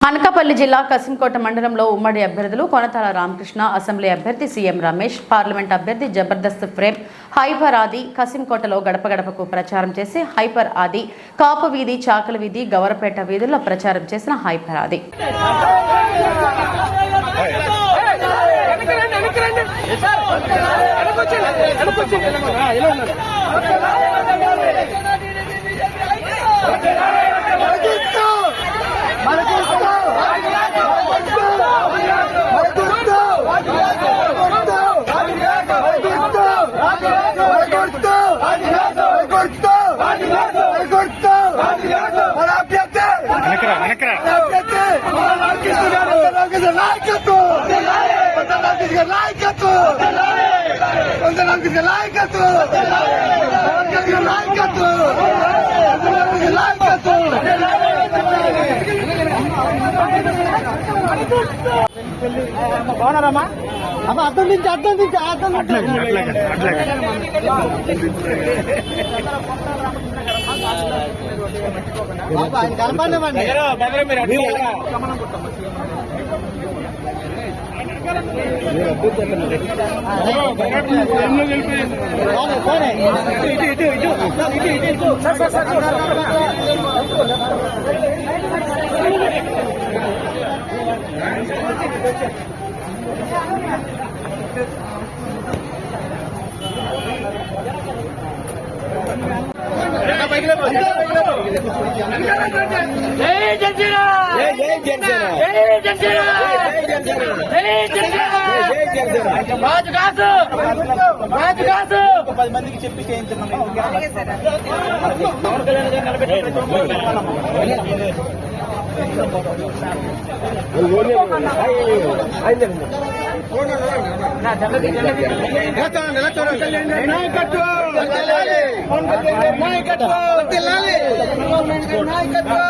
అనకాపల్లి జిల్లా కసింకోట మండలంలో ఉమ్మడి అభ్యర్థులు కొనతాల రామకృష్ణ, అసెంబ్లీ అభ్యర్థి సీఎం రమేష్, పార్లమెంట్ అభ్యర్థి జబర్దస్త్ ఫ్రేమ్, హైపర్ ఆది కసింకోటలో గడప గడపకు ప్రచారం చేసి హైపర్ ఆది, కాపు వీధి, చాకల వీధి, గవరపేట వీధుల్లో ప్రచారం చేసిన హైపర్ ఆది. బాగున్నారమ్మా అమ్మ అర్థం నుంచి ఆయన కనపడలేమండి. పది మందికి చెప్పి నాయకత్వం